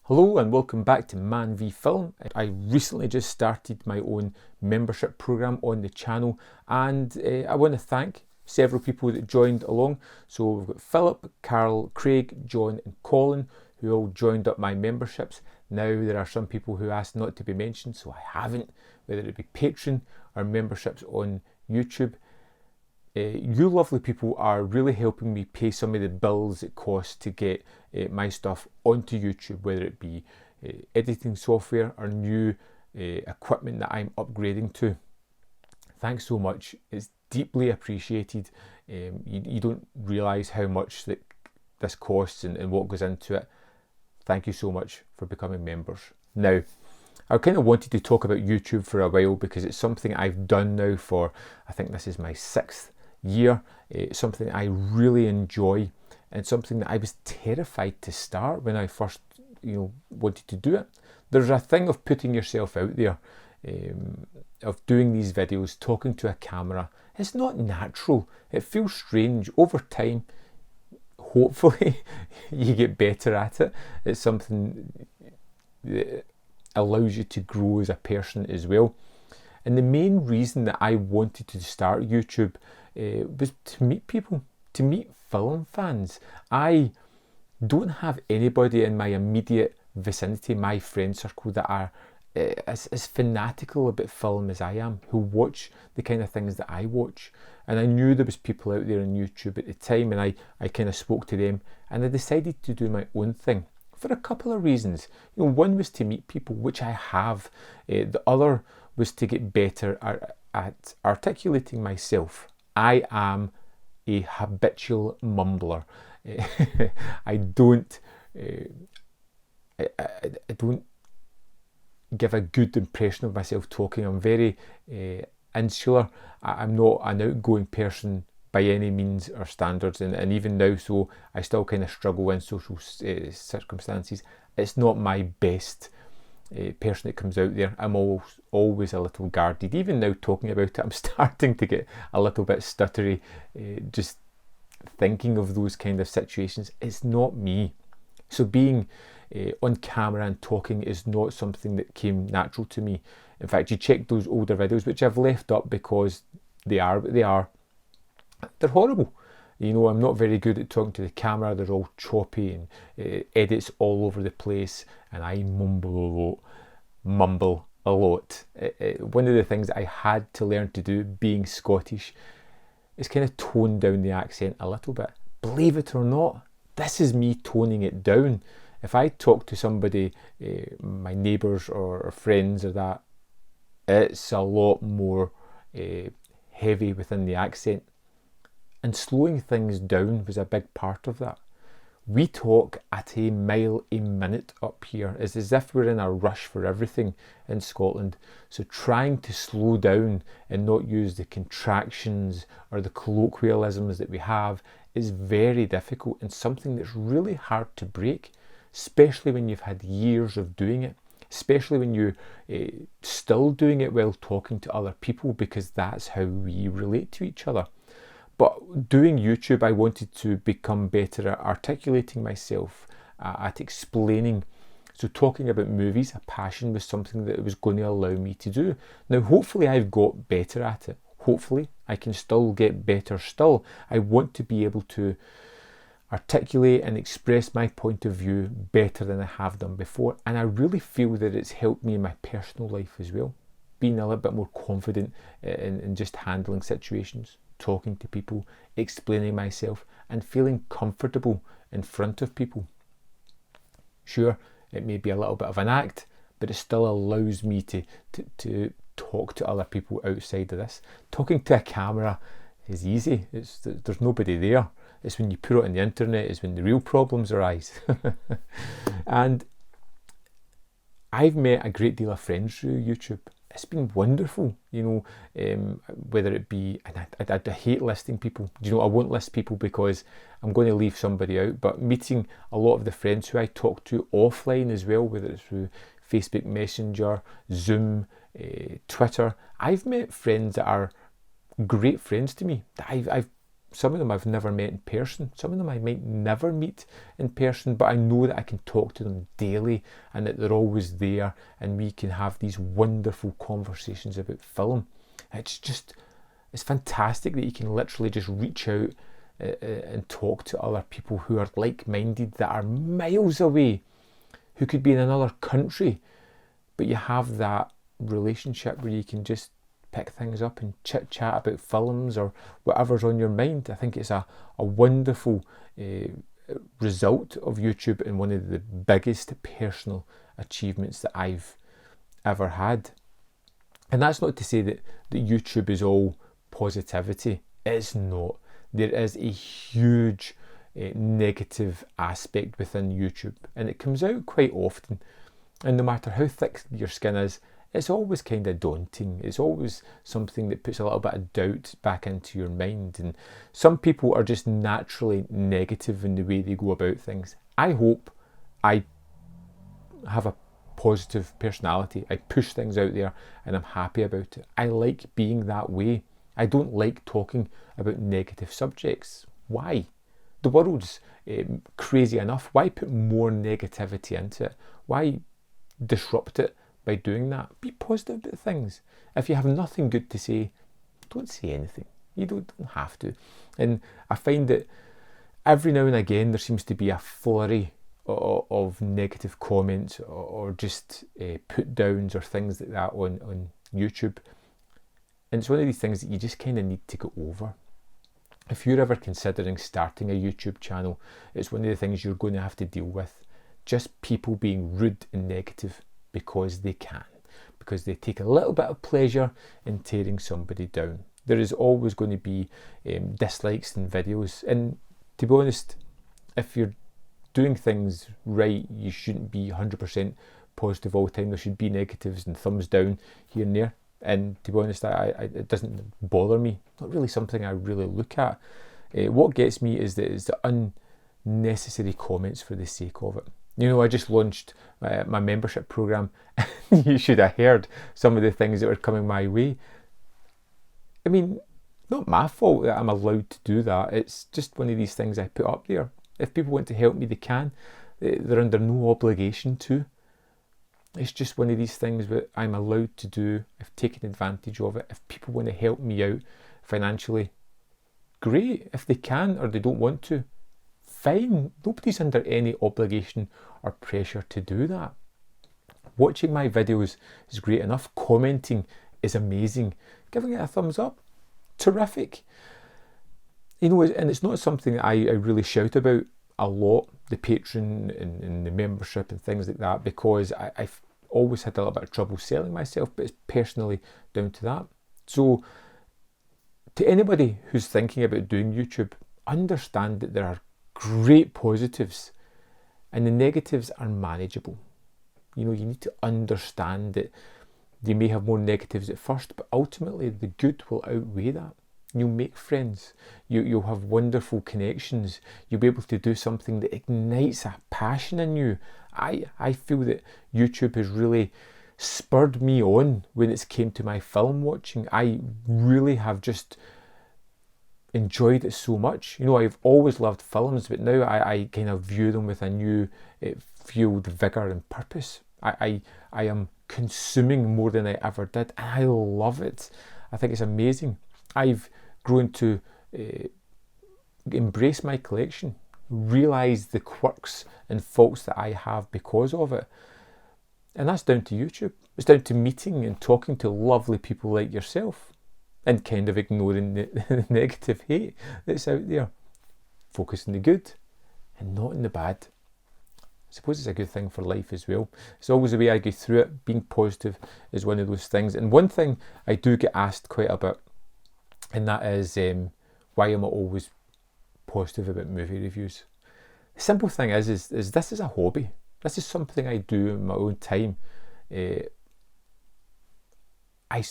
Hello and welcome back to Man v Film. I recently just started my own membership program on the channel, and I want to thank several people that joined along. So we've got Philip, Carol, Craig, John and Colin who all joined up my memberships. Now there are some people who asked not to be mentioned, so I haven't, whether it be Patreon or memberships on YouTube. You lovely people are really helping me pay some of the bills it costs to get my stuff onto YouTube, whether it be editing software or new equipment that I'm upgrading to. Thanks so much. It's deeply appreciated. You don't realise how much that this costs and what goes into it. Thank you so much for becoming members. Now, I kind of wanted to talk about YouTube for a while because it's something I've done now for, I think this is my 6th year. It's something I really enjoy and something that I was terrified to start when I first wanted to do it. There's a thing of putting yourself out there, of doing these videos, talking to a camera. It's not natural. It feels strange. Over time, hopefully you get better at it. It's something that allows you to grow as a person as well. And the main reason that I wanted to start YouTube was to meet people, to meet film fans. I don't have anybody in my immediate vicinity, my friend circle, that are as fanatical about film as I am, who watch the kind of things that I watch. And I knew there was people out there on YouTube at the time, and I kind of spoke to them, and I decided to do my own thing for a couple of reasons. One was to meet people, which I have. The other was to get better at articulating myself. I am a habitual mumbler. I don't give a good impression of myself talking. I'm very insular. I'm not an outgoing person by any means or standards, and even now, so I still kind of struggle in social circumstances. It's not my best person that comes out there. I'm always a little guarded. Even now talking about it, I'm starting to get a little bit stuttery, just thinking of those kind of situations. It's not me. So being on camera and talking is not something that came natural to me. In fact, you check those older videos, which I've left up because they are what they are. They're horrible. I'm not very good at talking to the camera. They're all choppy and edits all over the place, and I mumble a lot. One of the things that I had to learn to do, being Scottish, is kind of tone down the accent a little bit. Believe it or not, this is me toning it down. If I talk to somebody, my neighbours or friends or that, it's a lot more heavy within the accent. And slowing things down was a big part of that. We talk at a mile a minute up here. It's as if we're in a rush for everything in Scotland. So trying to slow down and not use the contractions or the colloquialisms that we have is very difficult, and something that's really hard to break, especially when you've had years of doing it, especially when you're still doing it while talking to other people, because that's how we relate to each other. But doing YouTube, I wanted to become better at articulating myself, at explaining. So talking about movies, a passion, was something that was going to allow me to do. Now, hopefully I've got better at it. Hopefully I can still get better still. I want to be able to articulate and express my point of view better than I have done before. And I really feel that it's helped me in my personal life as well. Being a little bit more confident in just handling situations, talking to people, explaining myself, and feeling comfortable in front of people. Sure, it may be a little bit of an act, but it still allows me to talk to other people outside of this. Talking to a camera is easy. There's nobody there. It's when you put it on the internet is when the real problems arise. And I've met a great deal of friends through YouTube. It's been wonderful, whether it be, and I hate listing people. I won't list people because I'm going to leave somebody out, but meeting a lot of the friends who I talk to offline as well, whether it's through Facebook Messenger, Zoom, Twitter. I've met friends that are great friends to me, that I've Some of them I've never met in person. Some of them I might never meet in person, but I know that I can talk to them daily and that they're always there, and we can have these wonderful conversations about film. It's fantastic that you can literally just reach out and talk to other people who are like-minded, that are miles away, who could be in another country, but you have that relationship where you can just pick things up and chit chat about films or whatever's on your mind. I think it's a wonderful result of YouTube, and one of the biggest personal achievements that I've ever had. And that's not to say that YouTube is all positivity. It's not. There is a huge negative aspect within YouTube, and it comes out quite often. And no matter how thick your skin is, it's always kind of daunting. It's always something that puts a little bit of doubt back into your mind. And some people are just naturally negative in the way they go about things. I hope I have a positive personality. I push things out there and I'm happy about it. I like being that way. I don't like talking about negative subjects. Why? The world's crazy enough. Why put more negativity into it? Why disrupt it by doing that? Be positive about things. If you have nothing good to say, don't say anything. You don't have to. And I find that every now and again there seems to be a flurry of negative comments or just put downs or things like that on YouTube. And it's one of these things that you just kind of need to get over. If you're ever considering starting a YouTube channel, it's one of the things you're going to have to deal with. Just people being rude and negative because they can, because they take a little bit of pleasure in tearing somebody down. There is always going to be dislikes in videos, and to be honest, if you're doing things right, you shouldn't be 100% positive all the time. There should be negatives and thumbs down here and there, and to be honest, it doesn't bother me. Not really something I really look at. What gets me is the unnecessary comments for the sake of it. You know, I just launched my membership program. You should have heard some of the things that were coming my way. I mean, not my fault that I'm allowed to do that. It's just one of these things I put up there. If people want to help me, they can. They're under no obligation to. It's just one of these things that I'm allowed to do. I've taken advantage of it. If people want to help me out financially, great. If they can or they don't want to, fine. Nobody's under any obligation or pressure to do that. Watching my videos is great enough. Commenting is amazing. Giving it a thumbs up, terrific. You know, and it's not something that I really shout about a lot, the Patreon and the membership and things like that, because I've always had a little bit of trouble selling myself, but it's personally down to that. So to anybody who's thinking about doing YouTube, understand that there are great positives and the negatives are manageable. You know, you need to understand that you may have more negatives at first, but ultimately the good will outweigh that. You'll make friends, you'll have wonderful connections, you'll be able to do something that ignites a passion in you. I feel that YouTube has really spurred me on when it's came to my film watching. I really have just enjoyed it so much. You know, I've always loved films, but now I kind of view them with a new fueled vigour and purpose. I am consuming more than I ever did, and I love it. I think it's amazing. I've grown to embrace my collection, realise the quirks and faults that I have because of it. And that's down to YouTube. It's down to meeting and talking to lovely people like yourself and kind of ignoring the negative hate that's out there. Focus on the good and not on the bad. I suppose it's a good thing for life as well. It's always the way I go through it. Being positive is one of those things. And one thing I do get asked quite a bit, and that is why am I always positive about movie reviews? The simple thing is this is a hobby. This is something I do in my own time. I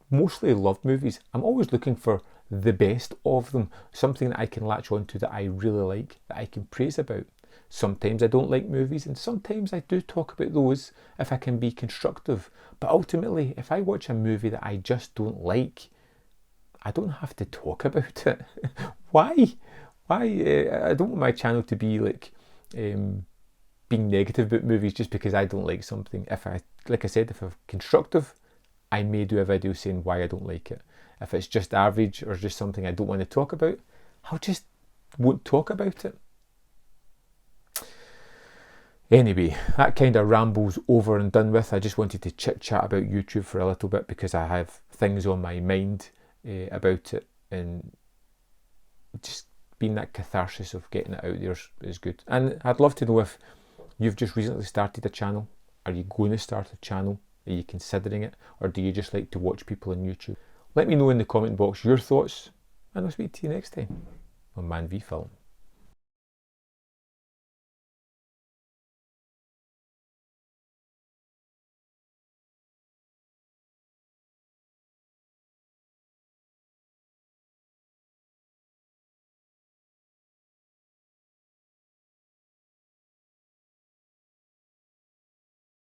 mostly love movies. I'm always looking for the best of them, something that I can latch onto that I really like, that I can praise about. Sometimes I don't like movies, and sometimes I do talk about those if I can be constructive. But ultimately, if I watch a movie that I just don't like, I don't have to talk about it. Why? Why? I don't want my channel to be like being negative about movies just because I don't like something. Like I said, if I'm constructive, I may do a video saying why I don't like it. If it's just average or just something I don't want to talk about, I'll just won't talk about it. Anyway, that kind of ramble's over and done with. I just wanted to chit chat about YouTube for a little bit because I have things on my mind about it, and just being that catharsis of getting it out there is good. And I'd love to know if you've just recently started a channel. Are you going to start a channel? Are you considering it? Or do you just like to watch people on YouTube? Let me know in the comment box your thoughts, and I'll speak to you next time on Man v Film.